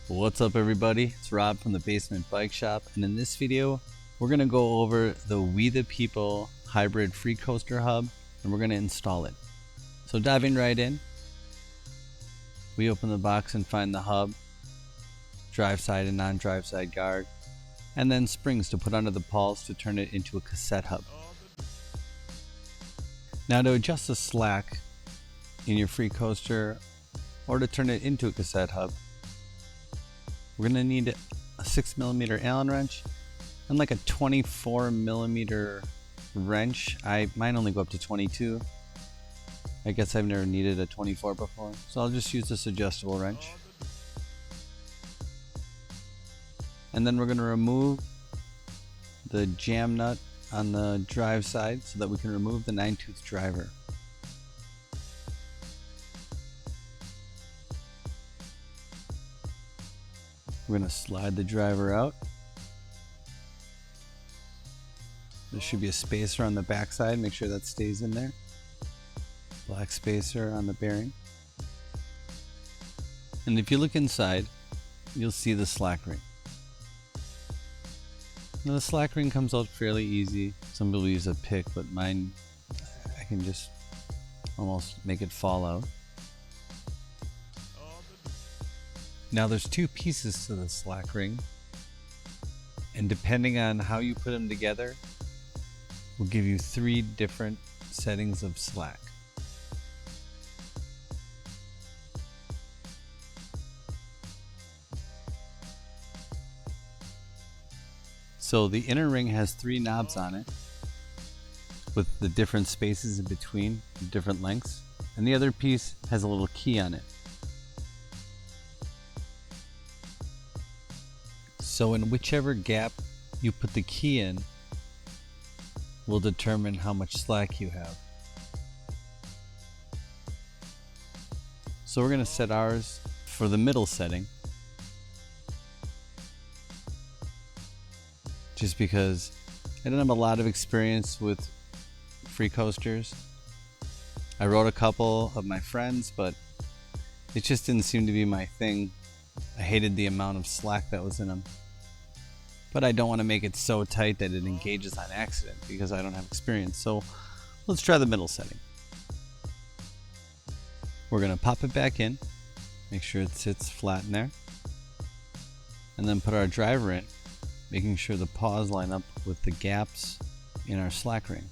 What's up everybody, it's Rob from the Basement Bike Shop, and in this video we're going to go over the Wethepeople hybrid Freecoaster hub and we're going to install it. So diving right in, we open the box and find the hub, drive side and non-drive side guard, and then springs to put under the pawls to turn it into a cassette hub. Now to adjust the slack in your Freecoaster or to turn it into a cassette hub, we're going to need a 6mm Allen wrench and like a 24mm wrench. Mine only go up to 22. I guess I've never needed a 24 before, so I'll just use this adjustable wrench. And then we're going to remove the jam nut on the drive side so that we can remove the 9-tooth driver. We're going to slide the driver out. There should be a spacer on the back side, make sure that stays in there. Black spacer on the bearing. And if you look inside, you'll see the slack ring. Now the slack ring comes out fairly easy. Some people use a pick, but mine, I can just almost make it fall out. Now there's two pieces to the slack ring, and depending on how you put them together, will give you 3 different settings of slack. So the inner ring has 3 knobs on it with the different spaces in between, different lengths, and the other piece has a little key on it. So in whichever gap you put the key in will determine how much slack you have. So we're going to set ours for the middle setting, just because I don't have a lot of experience with Freecoasters. I rode a couple of my friends, but it just didn't seem to be my thing. I hated the amount of slack that was in them. But I don't want to make it so tight that it engages on accident because I don't have experience. So let's try the middle setting. We're going to pop it back in, make sure it sits flat in there, and then put our driver in, making sure the paws line up with the gaps in our slack ring.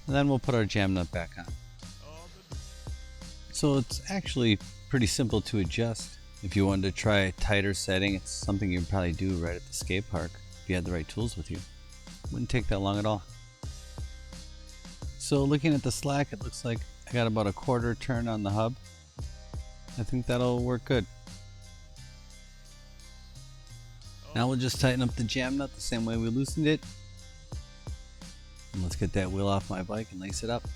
And then we'll put our jam nut back on. So it's actually pretty simple to adjust. If you wanted to try a tighter setting, it's something you'd probably do right at the skate park if you had the right tools with you. Wouldn't take that long at all. So looking at the slack, it looks like I got about a 1/4 turn on the hub. I think that'll work good. Now we'll just tighten up the jam nut the same way we loosened it. And let's get that wheel off my bike and lace it up.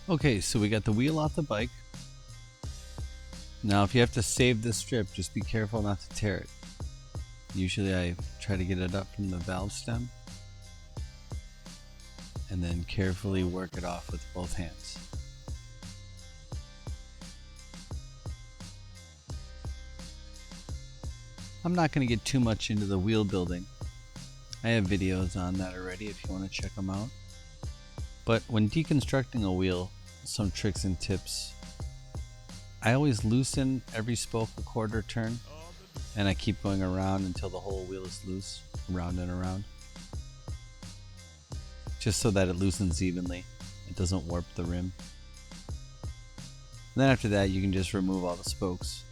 Okay, so we got the wheel off the bike. Now if you have to save this strip, just be careful not to tear it. Usually I try to get it up from the valve stem and then carefully work it off with both hands. I'm not going to get too much into the wheel building. I have videos on that already if you want to check them out. But when deconstructing a wheel, some tricks and tips. I always loosen every spoke a 1/4 turn, and I keep going around until the whole wheel is loose, around and around. Just so that it loosens evenly, it doesn't warp the rim. And then after that you can just remove all the spokes.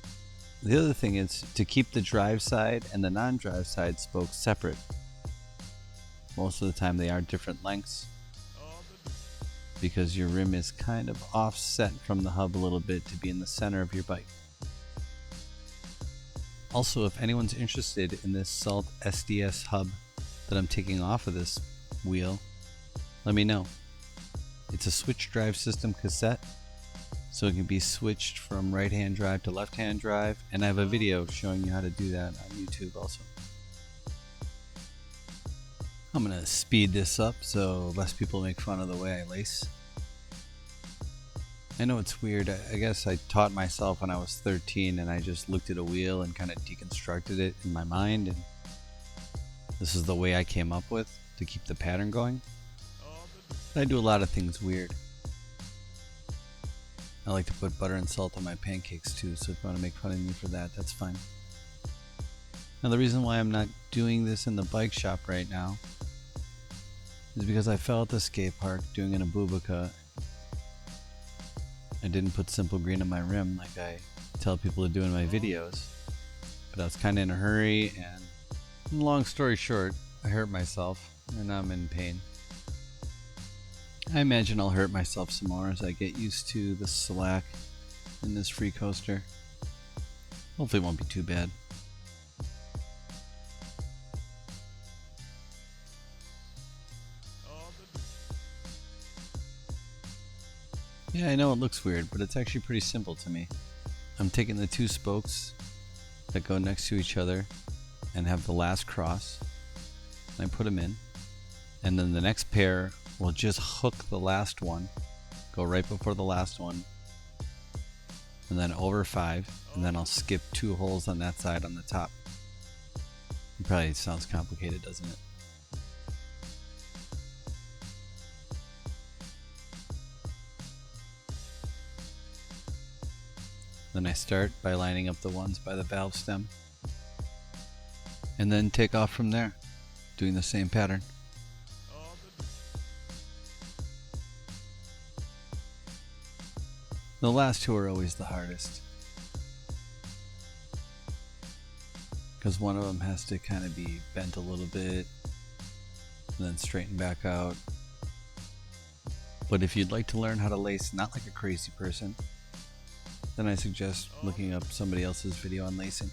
The other thing is to keep the drive side and the non-drive side spokes separate. Most of the time they are different lengths, because your rim is kind of offset from the hub a little bit to be in the center of your bike. Also, if anyone's interested in this Salt SDS hub that I'm taking off of this wheel, let me know. It's a switch drive system cassette, so it can be switched from right-hand drive to left-hand drive, and I have a video showing you how to do that on YouTube also. I'm going to speed this up so less people make fun of the way I lace. I know it's weird. I guess I taught myself when I was 13 and I just looked at a wheel and kind of deconstructed it in my mind, and this is the way I came up with to keep the pattern going. I do a lot of things weird. I like to put butter and salt on my pancakes too, so if you want to make fun of me for that, that's fine. Now the reason why I'm not doing this in the bike shop right now is because I fell at the skate park doing an abubaca. I didn't put simple green on my rim like I tell people to do in my videos, but I was kind of in a hurry, and long story short, I hurt myself and I'm in pain. I imagine I'll hurt myself some more as I get used to the slack in this Freecoaster. Hopefully it won't be too bad. Yeah, I know it looks weird, but it's actually pretty simple to me. I'm taking the two spokes that go next to each other and have the last cross, and I put them in, and then the next pair will just hook the last one, go right before the last one, and then over 5, and then I'll skip 2 holes on that side on the top. It probably sounds complicated, doesn't it? Then I start by lining up the ones by the valve stem, and then take off from there, doing the same pattern. The last 2 are always the hardest, because one of them has to kind of be bent a little bit and then straighten back out. But if you'd like to learn how to lace not like a crazy person, then I suggest looking up somebody else's video on lacing.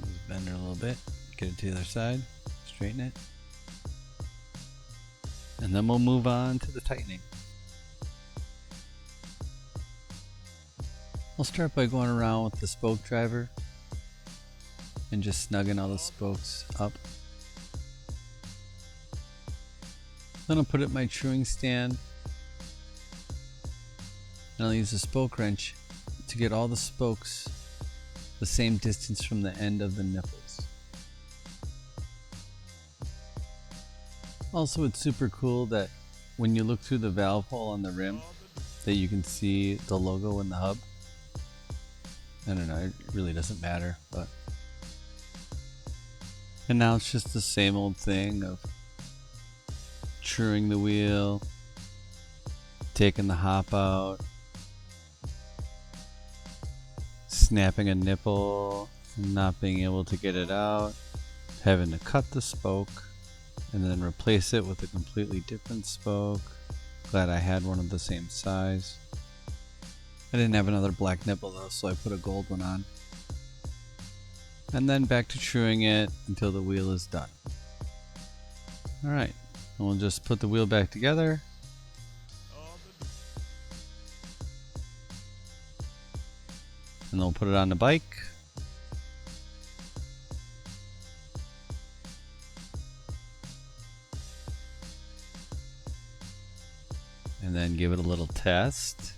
Just bend it a little bit, get it to the other side, straighten it, and then we'll move on to the tightening. I'll start by going around with the spoke driver and just snugging all the spokes up. Then I'll put it in my truing stand, and I'll use a spoke wrench to get all the spokes the same distance from the end of the nipples. Also, it's super cool that when you look through the valve hole on the rim, that you can see the logo in the hub. I don't know, it really doesn't matter, but... And now it's just the same old thing of truing the wheel, taking the hop out, snapping a nipple, not being able to get it out, having to cut the spoke, and then replace it with a completely different spoke. Glad I had one of the same size. I didn't have another black nipple though, so I put a gold one on. And then back to truing it until the wheel is done. Alright, and we'll just put the wheel back together. And then we'll put it on the bike. And then give it a little test.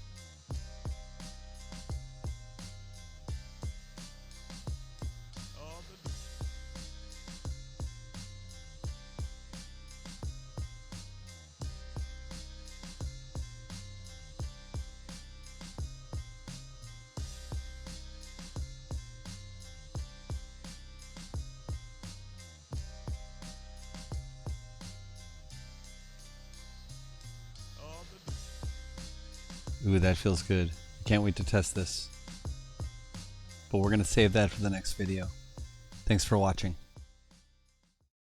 Ooh, that feels good. I can't wait to test this. But we're going to save that for the next video. Thanks for watching.